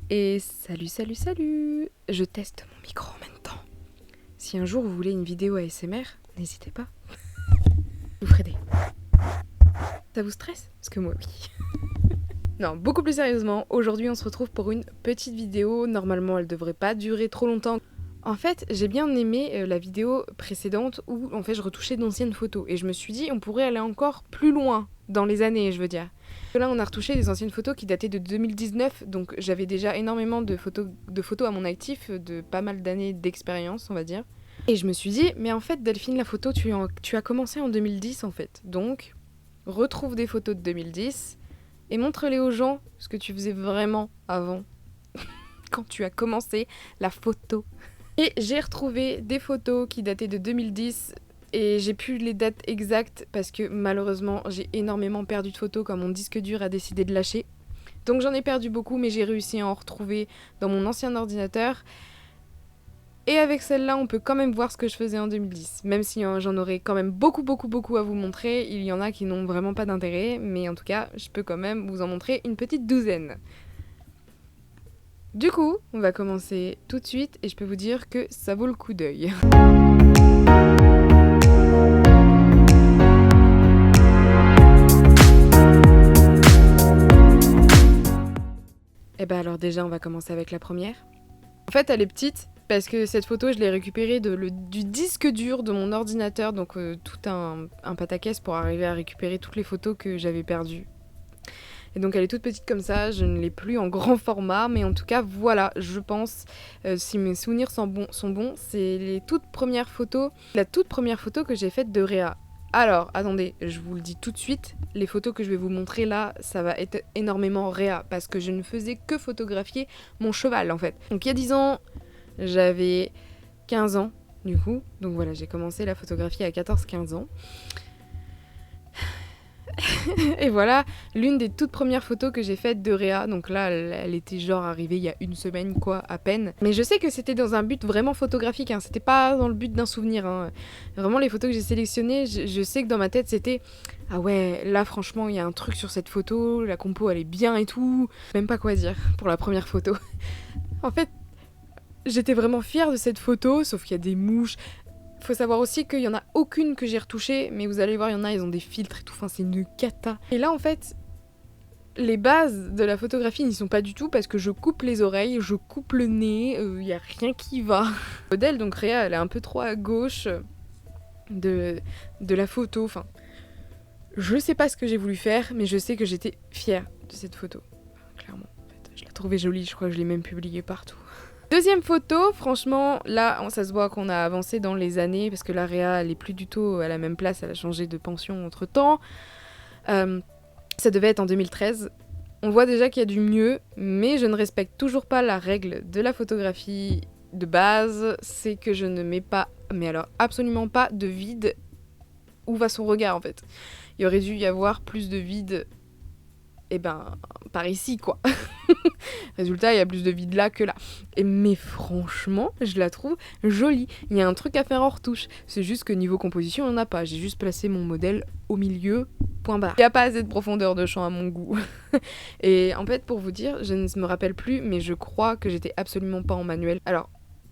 Et salut. Je teste mon micro en même temps. Si un jour vous voulez une vidéo ASMR, n'hésitez pas. Je vous ferai des... Ça vous stresse? Parce que moi oui. Non, beaucoup plus sérieusement, aujourd'hui on se retrouve pour une petite vidéo. Normalement elle devrait pas durer trop longtemps. En fait, j'ai bien aimé la vidéo précédente où en fait je retouchais d'anciennes photos. Et je me suis dit on pourrait aller encore plus loin dans les années, je veux dire. Là on a retouché des anciennes photos qui dataient de 2019, donc j'avais déjà énormément de photos à mon actif, de pas mal d'années d'expérience on va dire. Et je me suis dit, mais en fait Delphine, la photo tu as commencé en 2010 en fait. Donc retrouve des photos de 2010 et montre-les aux gens ce que tu faisais vraiment avant, quand tu as commencé la photo. Et j'ai retrouvé des photos qui dataient de 2010 et j'ai plus les dates exactes parce que malheureusement j'ai énormément perdu de photos quand mon disque dur a décidé de lâcher. Donc j'en ai perdu beaucoup mais j'ai réussi à en retrouver dans mon ancien ordinateur. Et avec celle-là on peut quand même voir ce que je faisais en 2010. Même si j'en aurais quand même beaucoup à vous montrer, il y en a qui n'ont vraiment pas d'intérêt, mais en tout cas je peux quand même vous en montrer une petite douzaine. Du coup, on va commencer tout de suite et je peux vous dire que ça vaut le coup d'œil. Et bah alors déjà, on va commencer avec la première. En fait, elle est petite parce que cette photo, je l'ai récupérée du disque dur de mon ordinateur, donc tout un pataquès pour arriver à récupérer toutes les photos que j'avais perdues. Et donc elle est toute petite comme ça, je ne l'ai plus en grand format, mais en tout cas voilà, je pense, si mes souvenirs sont bons, c'est la toute première photo que j'ai faite de Réa. Alors, attendez, je vous le dis tout de suite, les photos que je vais vous montrer là, ça va être énormément Réa, parce que je ne faisais que photographier mon cheval en fait. Donc il y a 10 ans, j'avais 15 ans du coup, donc voilà, j'ai commencé la photographie à 14-15 ans. Et voilà, l'une des toutes premières photos que j'ai faites de Réa. Donc là, elle était genre arrivée il y a une semaine, quoi, à peine. Mais je sais que c'était dans un but vraiment photographique, hein. C'était pas dans le but d'un souvenir, hein. Vraiment, les photos que j'ai sélectionnées, je sais que dans ma tête, c'était... Ah ouais, là, franchement, il y a un truc sur cette photo, la compo, elle est bien et tout. Même pas quoi dire pour la première photo. En fait, j'étais vraiment fière de cette photo, sauf qu'il y a des mouches... Faut savoir aussi qu'il y en a aucune que j'ai retouchée, mais vous allez voir, il y en a, ils ont des filtres et tout, enfin c'est une cata. Et là en fait, les bases de la photographie n'y sont pas du tout parce que je coupe les oreilles, je coupe le nez, y a rien qui va. Le modèle, donc Réa, elle est un peu trop à gauche de la photo, enfin... Je sais pas ce que j'ai voulu faire, mais je sais que j'étais fière de cette photo. Clairement, en fait, je la trouvais jolie, je crois que je l'ai même publiée partout. Deuxième photo, franchement, là, ça se voit qu'on a avancé dans les années, parce que la Réa, elle est plus du tout à la même place, elle a changé de pension entre-temps. Ça devait être en 2013. On voit déjà qu'il y a du mieux, mais je ne respecte toujours pas la règle de la photographie de base, c'est que je ne mets pas, mais alors absolument pas de vide où va son regard en fait. Il aurait dû y avoir plus de vide, et ben, par ici quoi. Résultat, il y a plus de vide là que là. Mais franchement, je la trouve jolie. Il y a un truc à faire en retouche. C'est juste que niveau composition, il n'y en a pas. J'ai juste placé mon modèle au milieu, point barre. Il n'y a pas assez de profondeur de champ à mon goût. Et en fait, pour vous dire, je ne me rappelle plus, mais je crois que j'étais absolument pas en manuel. Alors,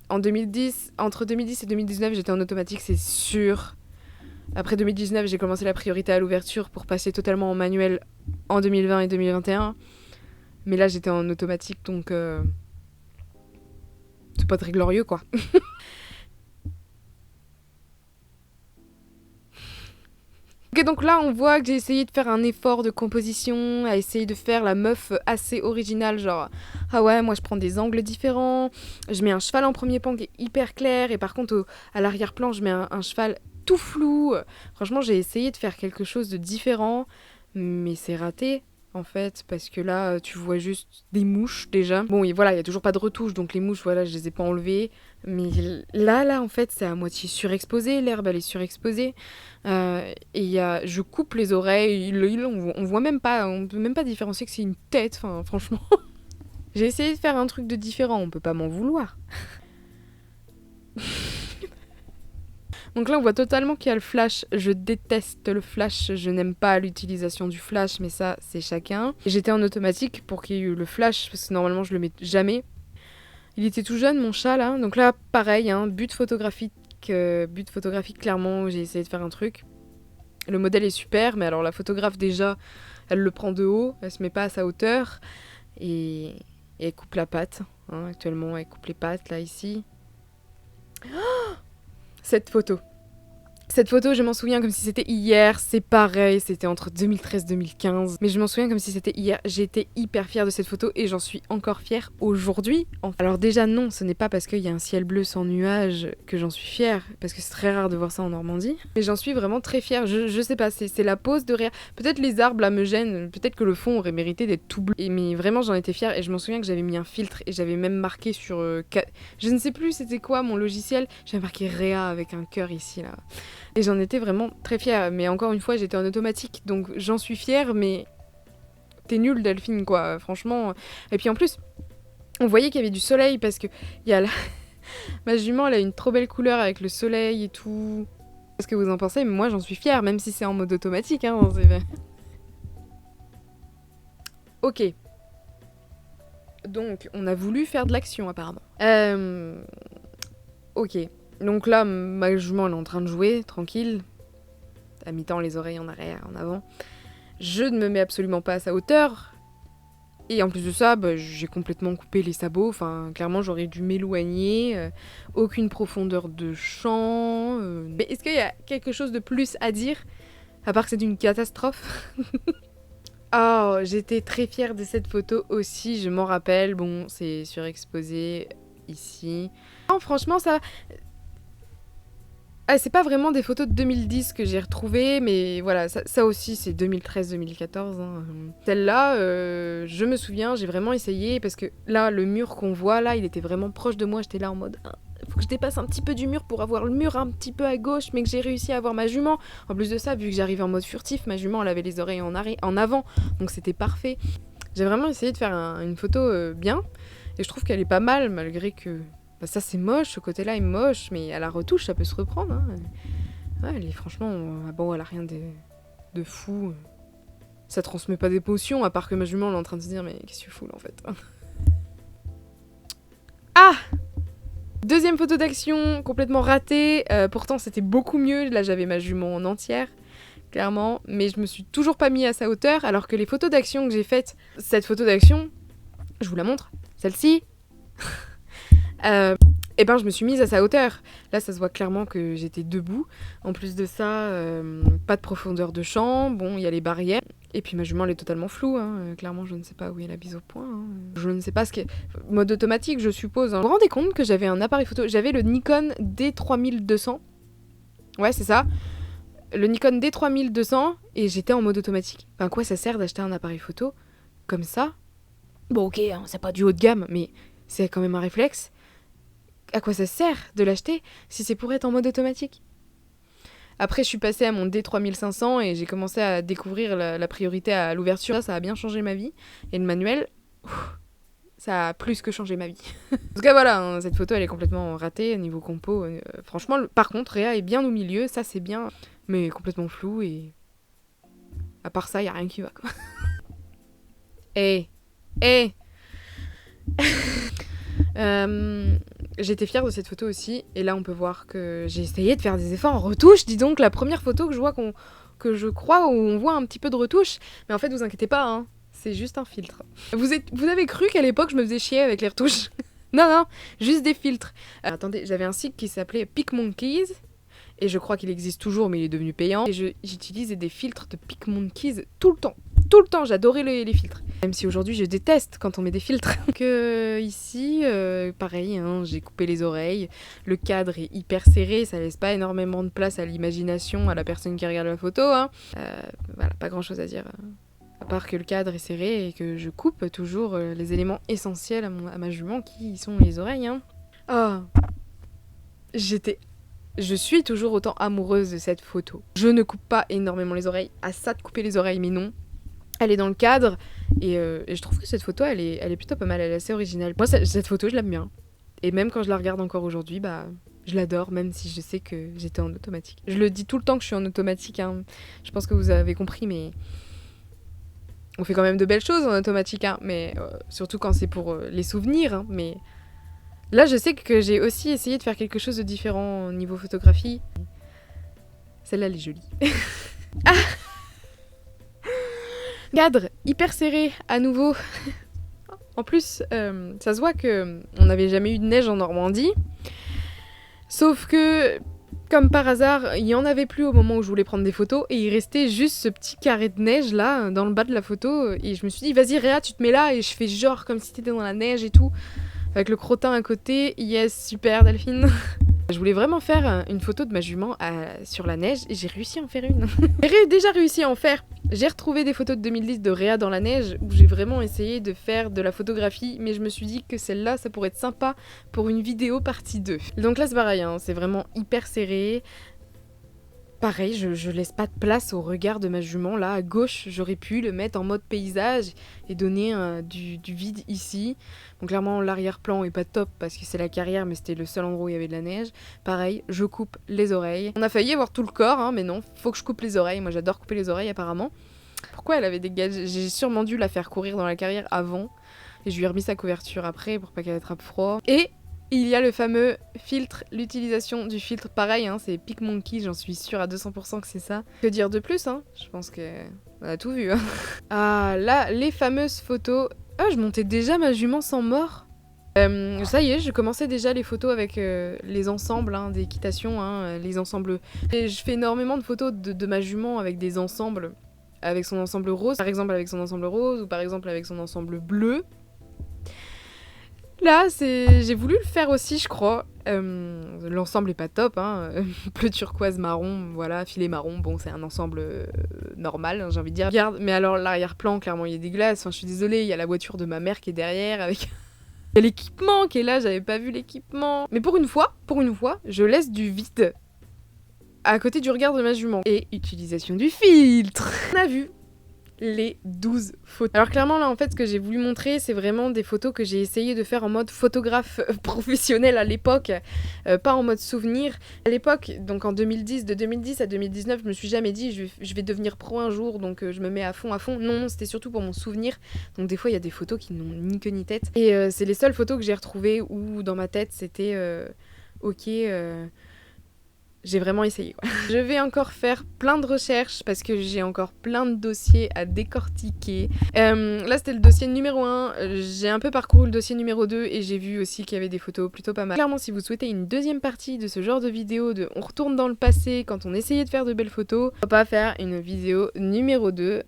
entre 2010 et 2019, j'étais en automatique, c'est sûr. Après 2019, j'ai commencé la priorité à l'ouverture pour passer totalement en manuel en 2020 et 2021. Mais là, j'étais en automatique, donc... c'est pas très glorieux, quoi. Ok, donc là, on voit que j'ai essayé de faire un effort de composition, à essayer de faire la meuf assez originale, genre... Ah ouais, moi, je prends des angles différents, je mets un cheval en premier plan qui est hyper clair, et par contre, à l'arrière-plan, je mets un cheval tout flou. Franchement, j'ai essayé de faire quelque chose de différent, mais c'est raté. En fait, parce que là, tu vois juste des mouches, déjà. Bon, et voilà, il y a toujours pas de retouche, donc les mouches, voilà, je les ai pas enlevées. Mais là, en fait, c'est à moitié surexposé, l'herbe, elle est surexposée. Et je coupe les oreilles, on voit même pas, on peut même pas différencier que c'est une tête, enfin, franchement. J'ai essayé de faire un truc de différent, on peut pas m'en vouloir. Donc là, on voit totalement qu'il y a le flash. Je déteste le flash. Je n'aime pas l'utilisation du flash, mais ça, c'est chacun. J'étais en automatique pour qu'il y ait eu le flash, parce que normalement, je le mets jamais. Il était tout jeune, mon chat, là. Donc là, pareil, hein, but photographique, clairement, j'ai essayé de faire un truc. Le modèle est super, mais alors la photographe, déjà, elle le prend de haut, elle se met pas à sa hauteur, et elle coupe la patte. Hein, actuellement, elle coupe les pattes, là, ici. Cette photo. Cette photo, je m'en souviens comme si c'était hier, c'est pareil, c'était entre 2013 et 2015. Mais je m'en souviens comme si c'était hier, j'étais hyper fière de cette photo et j'en suis encore fière aujourd'hui. Alors déjà non, ce n'est pas parce qu'il y a un ciel bleu sans nuages que j'en suis fière, parce que c'est très rare de voir ça en Normandie. Mais j'en suis vraiment très fière, je sais pas, c'est la pose de rire. Peut-être les arbres là me gênent, peut-être que le fond aurait mérité d'être tout bleu. Mais vraiment j'en étais fière et je m'en souviens que j'avais mis un filtre et j'avais même marqué sur... je ne sais plus c'était quoi mon logiciel, j'avais marqué Réa avec un cœur ici là. Et j'en étais vraiment très fière, mais encore une fois, j'étais en automatique, donc j'en suis fière, mais t'es nulle Delphine, quoi, franchement. Et puis en plus, on voyait qu'il y avait du soleil, parce que il y a ma jument, elle a une trop belle couleur avec le soleil et tout. Qu'est-ce que vous en pensez? Mais moi, j'en suis fière, même si c'est en mode automatique, hein. Ok. Donc, on a voulu faire de l'action, apparemment. Ok. Donc là, ma jument, elle est en train de jouer, tranquille. À mi-temps, les oreilles en arrière, en avant. Je ne me mets absolument pas à sa hauteur. Et en plus de ça, j'ai complètement coupé les sabots. Enfin, clairement, j'aurais dû m'éloigner. Aucune profondeur de champ. Mais est-ce qu'il y a quelque chose de plus à dire? À part que c'est une catastrophe. Oh, j'étais très fière de cette photo aussi, je m'en rappelle. Bon, c'est surexposé ici. Non, franchement, ça... Ah, c'est pas vraiment des photos de 2010 que j'ai retrouvées, mais voilà, ça aussi c'est 2013-2014. Hein. Celle-là, je me souviens, j'ai vraiment essayé, parce que là, le mur qu'on voit, là, il était vraiment proche de moi, j'étais là en mode... faut que je dépasse un petit peu du mur pour avoir le mur un petit peu à gauche, mais que j'ai réussi à avoir ma jument. En plus de ça, vu que j'arrivais en mode furtif, ma jument, elle avait les oreilles en avant, donc c'était parfait. J'ai vraiment essayé de faire une photo bien, et je trouve qu'elle est pas mal, malgré que... ça c'est moche, ce côté-là est moche, mais à la retouche ça peut se reprendre. Hein. Ouais, elle est franchement, bon, elle a rien de fou. Ça transmet pas d'émotion, à part que ma jument elle est en train de se dire mais qu'est-ce que tu fous là en fait. Ah, deuxième photo d'action complètement ratée. Pourtant c'était beaucoup mieux. Là j'avais ma jument en entière, clairement, mais je me suis toujours pas mis à sa hauteur. Alors que les photos d'action que j'ai faites, cette photo d'action, je vous la montre, celle-ci. Et ben je me suis mise à sa hauteur. Là ça se voit clairement que j'étais debout. En plus de ça, pas de profondeur de champ. Bon, il y a les barrières. Et puis ma jument elle est totalement floue. Hein. Clairement je ne sais pas où est la bise au point. Hein. Je ne sais pas ce qu'est... Mode automatique je suppose. Hein. Vous vous rendez compte que j'avais un appareil photo? J'avais le Nikon D3200. Ouais c'est ça. Le Nikon D3200 et j'étais en mode automatique. Enfin quoi ça sert d'acheter un appareil photo comme ça? Bon ok, hein, c'est pas du haut de gamme, mais c'est quand même un réflexe. À quoi ça sert de l'acheter si c'est pour être en mode automatique? Après, je suis passée à mon D3500 et j'ai commencé à découvrir la priorité à l'ouverture. Ça a bien changé ma vie. Et le manuel, ça a plus que changé ma vie. En tout cas, voilà, hein, cette photo, elle est complètement ratée niveau compo. Franchement, par contre, Réa est bien au milieu, ça c'est bien, mais complètement flou et... À part ça, y a rien qui va, quoi. J'étais fière de cette photo aussi, et là on peut voir que j'ai essayé de faire des efforts en retouche. Dis donc, la première photo que je vois que je crois où on voit un petit peu de retouche, mais en fait vous inquiétez pas, hein, c'est juste un filtre. Vous avez cru qu'à l'époque je me faisais chier avec les retouches? Non, juste des filtres. Attendez, j'avais un site qui s'appelait PicMonkeys, et je crois qu'il existe toujours, mais il est devenu payant. Et j'utilisais des filtres de PicMonkeys tout le temps. Tout le temps, j'adorais les filtres. Même si aujourd'hui je déteste quand on met des filtres. Donc ici, pareil, hein, j'ai coupé les oreilles. Le cadre est hyper serré, ça laisse pas énormément de place à l'imagination, à la personne qui regarde la photo. Hein. Voilà, pas grand chose à dire. À part que le cadre est serré et que je coupe toujours les éléments essentiels à ma jument qui sont les oreilles. Hein. Oh, je suis toujours autant amoureuse de cette photo. Je ne coupe pas énormément les oreilles. À ça de couper les oreilles, mais non. Elle est dans le cadre et je trouve que cette photo elle est plutôt pas mal, elle est assez originale. Moi cette photo je l'aime bien et même quand je la regarde encore aujourd'hui Je l'adore, même si je sais que j'étais en automatique. Je le dis tout le temps que je suis en automatique, hein. Je pense que vous avez compris, mais on fait quand même de belles choses en automatique, hein. Mais surtout quand c'est pour les souvenirs, hein. Mais là, je sais que j'ai aussi essayé de faire quelque chose de différent au niveau photographie. Celle-là, elle est jolie. Ah, cadre hyper serré à nouveau. En plus, ça se voit que on n'avait jamais eu de neige en Normandie. Sauf que, comme par hasard, il n'y en avait plus au moment où je voulais prendre des photos. Et il restait juste ce petit carré de neige là, dans le bas de la photo. Et je me suis dit, vas-y Réa, tu te mets là. Et je fais genre comme si t'étais dans la neige et tout. Avec le crottin à côté. Yes, super Delphine. Je voulais vraiment faire une photo de ma jument sur la neige et j'ai réussi à en faire une. J'ai déjà réussi à en faire. J'ai retrouvé des photos de 2010 de Réa dans la neige où j'ai vraiment essayé de faire de la photographie, mais je me suis dit que celle-là, ça pourrait être sympa pour une vidéo partie 2. Donc là, c'est pareil, hein, c'est vraiment hyper serré. Pareil, je laisse pas de place au regard de ma jument. Là, à gauche, j'aurais pu le mettre en mode paysage et donner du vide ici. Donc clairement, l'arrière-plan est pas top parce que c'est la carrière, mais c'était le seul endroit où il y avait de la neige. Pareil, je coupe les oreilles. On a failli avoir tout le corps, hein, mais non, faut que je coupe les oreilles. Moi, j'adore couper les oreilles, apparemment. Pourquoi elle avait des gadgets? J'ai sûrement dû la faire courir dans la carrière avant. Et je lui ai remis sa couverture après pour pas qu'elle attrape froid. Et il y a le fameux filtre, l'utilisation du filtre, pareil, hein, c'est PicMonkey, j'en suis sûre à 200% que c'est ça. Que dire de plus, hein? Je pense qu'on a tout vu. Hein. Ah, là, les fameuses photos. Ah, je montais déjà ma jument sans mort. Ça y est, je commençais déjà les photos avec les ensembles hein, d'équitation, hein, les ensembles. Et je fais énormément de photos de ma jument avec des ensembles, avec son ensemble rose, par exemple avec son ensemble rose, ou par exemple avec son ensemble bleu. Là, j'ai voulu le faire aussi, je crois. L'ensemble est pas top, hein. Bleu turquoise marron, voilà, filet marron. Bon, c'est un ensemble normal, hein, j'ai envie de dire. Regarde, mais alors l'arrière-plan, clairement, il y a des glaces. Enfin, je suis désolée, il y a la voiture de ma mère qui est derrière avec. Il y a l'équipement qui est là, j'avais pas vu l'équipement. Mais pour une fois, je laisse du vide à côté du regard de ma jument. Et utilisation du filtre. On a vu les 12 photos. Alors clairement là en fait ce que j'ai voulu montrer c'est vraiment des photos que j'ai essayé de faire en mode photographe professionnel à l'époque, pas en mode souvenir. À l'époque, donc en 2010, de 2010 à 2019, je me suis jamais dit je vais devenir pro un jour donc je me mets à fond. Non, c'était surtout pour mon souvenir. Donc des fois il y a des photos qui n'ont ni queue ni tête. Et c'est les seules photos que j'ai retrouvées où dans ma tête c'était ok... J'ai vraiment essayé. Quoi. Je vais encore faire plein de recherches parce que j'ai encore plein de dossiers à décortiquer. Là, c'était le dossier numéro 1. J'ai un peu parcouru le dossier numéro 2 et j'ai vu aussi qu'il y avait des photos plutôt pas mal. Clairement, si vous souhaitez une deuxième partie de ce genre de vidéo, de on retourne dans le passé quand on essayait de faire de belles photos, on va pas faire une vidéo numéro 2.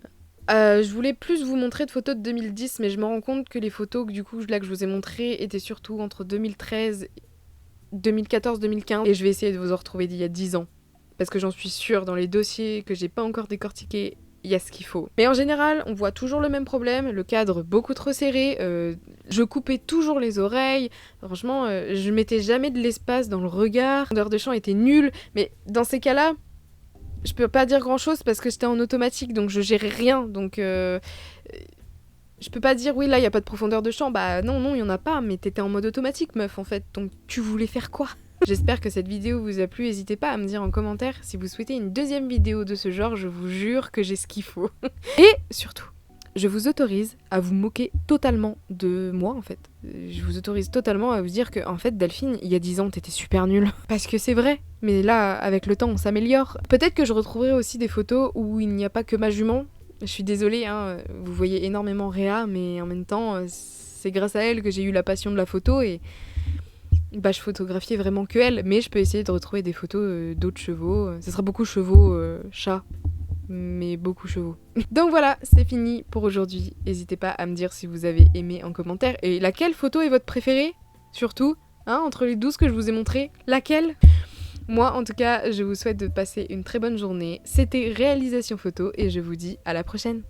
Je voulais plus vous montrer de photos de 2010, mais je me rends compte que les photos que du coup là que je vous ai montrées étaient surtout entre 2013 2014-2015 et je vais essayer de vous en retrouver d'il y a 10 ans parce que j'en suis sûre dans les dossiers que j'ai pas encore décortiqués il y a ce qu'il faut. Mais en général on voit toujours le même problème, le cadre beaucoup trop serré, je coupais toujours les oreilles, franchement je mettais jamais de l'espace dans le regard, l'odeur de champ était nulle, mais dans ces cas-là je peux pas dire grand chose parce que j'étais en automatique donc je gérais rien donc je peux pas dire oui là y a pas de profondeur de champ, bah non y en a pas, mais t'étais en mode automatique meuf en fait, donc tu voulais faire quoi? J'espère que cette vidéo vous a plu, n'hésitez pas à me dire en commentaire si vous souhaitez une deuxième vidéo de ce genre, je vous jure que j'ai ce qu'il faut. Et surtout, je vous autorise à vous moquer totalement de moi en fait. Je vous autorise totalement à vous dire que en fait Delphine, il y a 10 ans t'étais super nulle. Parce que c'est vrai, mais là avec le temps on s'améliore. Peut-être que je retrouverai aussi des photos où il n'y a pas que ma jument. Je suis désolée, hein, vous voyez énormément Réa, mais en même temps, c'est grâce à elle que j'ai eu la passion de la photo et bah, je photographiais vraiment que elle. Mais je peux essayer de retrouver des photos d'autres chevaux. Ce sera beaucoup chevaux, chats, mais beaucoup chevaux. Donc voilà, c'est fini pour aujourd'hui. N'hésitez pas à me dire si vous avez aimé en commentaire. Et laquelle photo est votre préférée? Surtout, hein, entre les 12 que je vous ai montrées, laquelle? Moi, en tout cas, je vous souhaite de passer une très bonne journée. C'était Réalisation Photo et je vous dis à la prochaine.